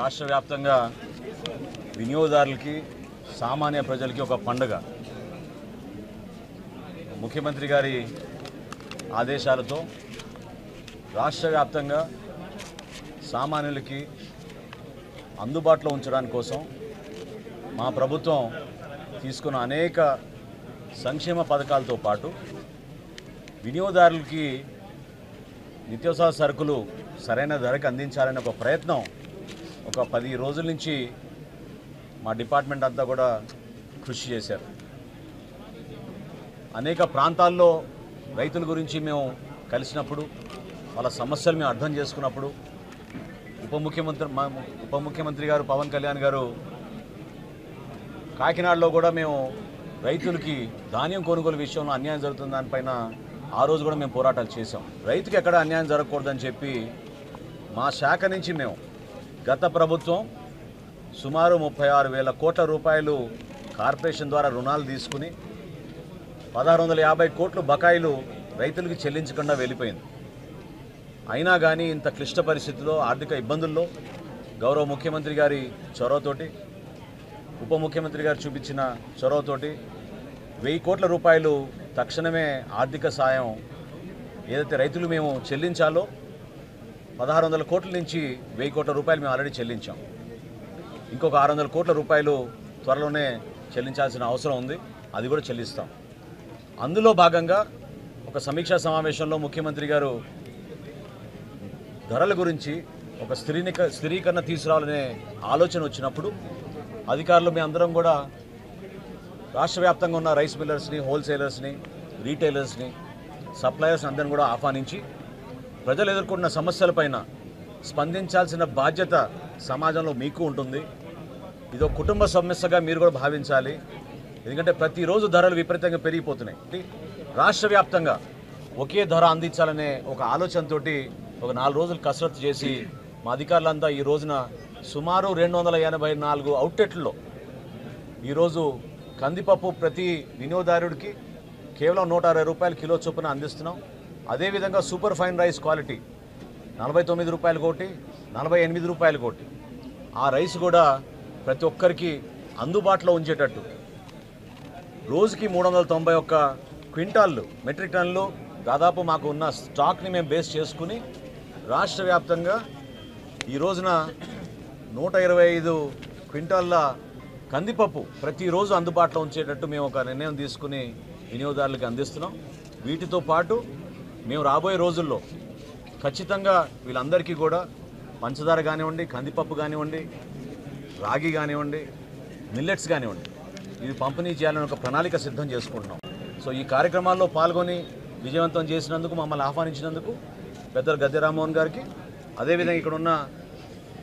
రాష్ట్ర వ్యాప్తంగా వినియోగదారులకి సామాన్య ప్రజలకి ఒక పండుగ. ముఖ్యమంత్రి గారి ఆదేశాలతో రాష్ట్ర వ్యాప్తంగా సామాన్యులకి అందుబాటులో ఉంచడానికి కోసం మా ప్రభుత్వం తీసుకున్న అనేక సంక్షేమ పథకాలతో పాటు వినియోగదారులకి నిత్యావసర సరుకులు సరైన ధరకు అందించాలనే ఒక ప్రయత్నం ఒక 10 రోజుల నుంచి మా డిపార్ట్మెంట్ అంతా కూడా కృషి చేశారు. అనేక ప్రాంతాల్లో రైతుల గురించి మేము కలిసినప్పుడు వాళ్ళ సమస్యలు మేము అర్థం చేసుకున్నప్పుడు ఉప ముఖ్యమంత్రి గారు పవన్ కళ్యాణ్ గారు కాకినాడలో కూడా మేము రైతులకి ధాన్యం కొనుగోలు విషయంలో అన్యాయం జరుగుతున్న దానిపైన ఆ రోజు కూడా మేము పోరాటాలు చేసాం. రైతుకి ఎక్కడ అన్యాయం జరగకూడదని చెప్పి మా శాఖ నుంచి మేము గత ప్రభుత్వం సుమారు 36,000 కోట్ల రూపాయలు కార్పొరేషన్ ద్వారా రుణాలు తీసుకుని 1,650 కోట్లు బకాయిలు రైతులకి చెల్లించకుండా వెళ్ళిపోయింది. అయినా కానీ ఇంత క్లిష్ట పరిస్థితుల్లో ఆర్థిక ఇబ్బందుల్లో గౌరవ ముఖ్యమంత్రి గారి చొరవతోటి ఉప ముఖ్యమంత్రి గారు చూపించిన చొరవతోటి 1,000 కోట్ల రూపాయలు తక్షణమే ఆర్థిక సాయం ఏదైతే రైతులు మేము చెల్లించాలో 1,600 కోట్ల నుంచి 1,000 కోట్ల రూపాయలు మేము ఆల్రెడీ చెల్లించాం. ఇంకొక 600 కోట్ల రూపాయలు త్వరలోనే చెల్లించాల్సిన అవసరం ఉంది, అది కూడా చెల్లిస్తాం. అందులో భాగంగా ఒక సమీక్షా సమావేశంలో ముఖ్యమంత్రి గారు ధరల గురించి ఒక స్థిరీకరణ తీసుకురావాలనే ఆలోచన వచ్చినప్పుడు అధికారులు మీ అందరం కూడా రాష్ట్ర వ్యాప్తంగా ఉన్న రైస్ మిల్లర్స్ని, హోల్సేలర్స్ని, రీటైలర్స్ని, సప్లయర్స్ అందరిని కూడా ఆహ్వానించి ప్రజలు ఎదుర్కొన్న సమస్యలపైన స్పందించాల్సిన బాధ్యత సమాజంలో మీకు ఉంటుంది. ఇదో కుటుంబ సమస్యగా మీరు కూడా భావించాలి. ఎందుకంటే ప్రతిరోజు ధరలు విపరీతంగా పెరిగిపోతున్నాయి. రాష్ట్ర వ్యాప్తంగా ఒకే ధర అందించాలనే ఒక ఆలోచనతో ఒక 4 రోజులు కసరత్తు చేసి మా అధికారులంతా ఈ రోజున సుమారు 284 అవుట్లెట్లలో ఈరోజు కందిపప్పు ప్రతి వినియోగదారుడికి కేవలం 160 రూపాయలు కిలో చొప్పున అందిస్తున్నాం. అదేవిధంగా సూపర్ ఫైన్ రైస్ క్వాలిటీ 49 రూపాయలు కోటి, 48 రూపాయలు కోటి ఆ రైస్ కూడా ప్రతి ఒక్కరికి అందుబాటులో ఉంచేటట్టు రోజుకి 391 క్వింటాళ్ళు మెట్రిక్ టన్నులు దాదాపు మాకు ఉన్న స్టాక్ని మేము బేస్ చేసుకుని రాష్ట్ర వ్యాప్తంగా ఈ రోజున 125 క్వింటాళ్ళ కందిపప్పు ప్రతిరోజు అందుబాటులో ఉంచేటట్టు మేము ఒక నిర్ణయం తీసుకుని వినియోగదారులకు అందిస్తున్నాం. వీటితో పాటు మేము రాబోయే రోజుల్లో ఖచ్చితంగా వీళ్ళందరికీ కూడా పంచదార కానివ్వండి, కందిపప్పు కానివ్వండి, రాగి కానివ్వండి, మిల్లెట్స్ కానివ్వండి, ఇది పంపిణీ చేయాలని ఒక ప్రణాళిక సిద్ధం చేసుకుంటున్నాం. సో ఈ కార్యక్రమాల్లో పాల్గొని విజయవంతం చేసినందుకు, మమ్మల్ని ఆహ్వానించినందుకు పెద్దలు గద్దె రామ్మోహన్ గారికి, అదేవిధంగా ఇక్కడ ఉన్న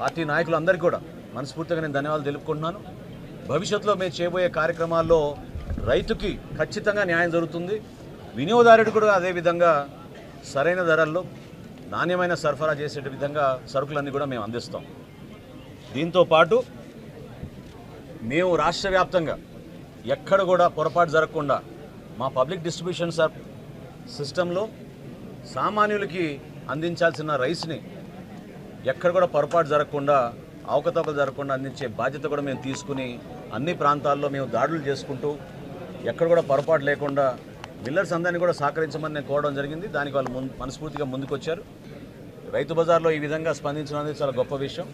పార్టీ నాయకులందరికీ కూడా మనస్ఫూర్తిగా నేను ధన్యవాదాలు తెలుపుకుంటున్నాను. భవిష్యత్తులో మేము చేయబోయే కార్యక్రమాల్లో రైతుకి ఖచ్చితంగా న్యాయం జరుగుతుంది, వినియోగదారుడికి కూడా అదేవిధంగా సరైన ధరల్లో నాణ్యమైన సరఫరా చేసే విధంగా సరుకులన్నీ కూడా మేము అందిస్తాం. దీంతో పాటు మేము రాష్ట్ర వ్యాప్తంగా ఎక్కడ కూడా పొరపాటు జరగకుండా మా పబ్లిక్ డిస్ట్రిబ్యూషన్ సిస్టంలో సామాన్యులకి అందించాల్సిన రైస్ని ఎక్కడ కూడా పొరపాటు జరగకుండా, అవకతవకలు జరగకుండా అందించే బాధ్యత కూడా మేము తీసుకుని అన్ని ప్రాంతాల్లో మేము దాడులు చేసుకుంటూ ఎక్కడ కూడా పొరపాటు లేకుండా మిల్లర్స్ అందరినీ కూడా సహకరించమని నేను కోరడం జరిగింది. దానికి వాళ్ళు మనస్ఫూర్తిగా ముందుకొచ్చారు. రైతు బజార్లో ఈ విధంగా స్పందించడం అనేది చాలా గొప్ప విషయం.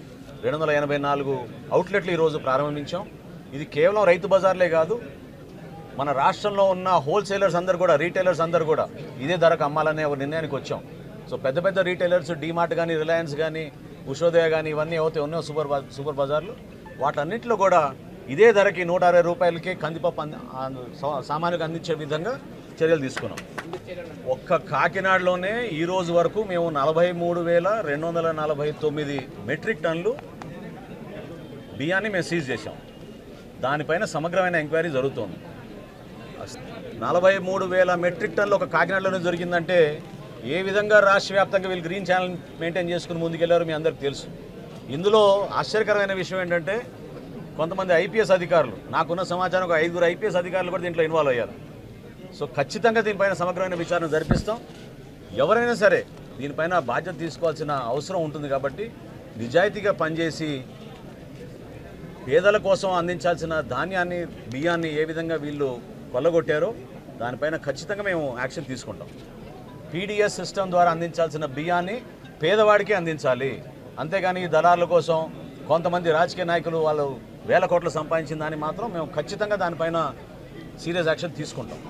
284 అవుట్లెట్లు ఈరోజు ప్రారంభించాం. ఇది కేవలం రైతు బజార్లే కాదు, మన రాష్ట్రంలో ఉన్న హోల్సేలర్స్ అందరూ కూడా, రీటైలర్స్ అందరూ కూడా ఇదే ధరకు అమ్మాలనే ఒక నిర్ణయానికి వచ్చాం. సో పెద్ద పెద్ద రీటైలర్స్ డీమార్ట్ కానీ, రిలయన్స్ కానీ, ఉషోదయ కానీ ఇవన్నీ ఏవైతే ఉన్నాయో సూపర్ బజార్లు, వాటన్నింటిలో కూడా ఇదే ధరకి 160 రూపాయలకే కందిపప్పు సామాన్యులకు అందించే విధంగా చర్యలు తీసుకున్నాం. ఒక్క కాకినాడలోనే ఈ రోజు వరకు మేము 43,249 మెట్రిక్ టన్నులు బియ్యాన్ని మేము సీజ్ చేశాం. దానిపైన సమగ్రమైన ఎంక్వైరీ జరుగుతోంది. 43,000 మెట్రిక్ టన్నులు ఒక కాకినాడలోనే జరిగిందంటే ఏ విధంగా రాష్ట్ర వ్యాప్తంగా వీళ్ళు గ్రీన్ ఛానల్ మెయింటైన్ చేసుకుని ముందుకెళ్లారో మీ అందరికీ తెలుసు. ఇందులో ఆశ్చర్యకరమైన విషయం ఏంటంటే కొంతమంది ఐపీఎస్ అధికారులు, నాకున్న సమాచారం ఒక 5 ఐపీఎస్ అధికారులు కూడా దీంట్లో ఇన్వాల్వ్ అయ్యారు. సో ఖచ్చితంగా దీనిపైన సమగ్రమైన విచారణ జరిపిస్తాం. ఎవరైనా సరే దీనిపైన బాధ్యత తీసుకోవాల్సిన అవసరం ఉంటుంది. కాబట్టి నిజాయితీగా పనిచేసి పేదల కోసం అందించాల్సిన ధాన్యాన్ని బియ్యాన్ని ఏ విధంగా వీళ్ళు కొల్లగొట్టారో దానిపైన ఖచ్చితంగా మేము యాక్షన్ తీసుకుంటాం. పీడిఎస్ సిస్టమ్ ద్వారా అందించాల్సిన బియ్యాన్ని పేదవాడికి అందించాలి. అంతేగాని ఈ దళారుల కోసం కొంతమంది రాజకీయ నాయకులు వాళ్ళు వేల కోట్లు సంపాదించిన దాన్ని మాత్రం మేము ఖచ్చితంగా దానిపైన సీరియస్ యాక్షన్ తీసుకుంటాం.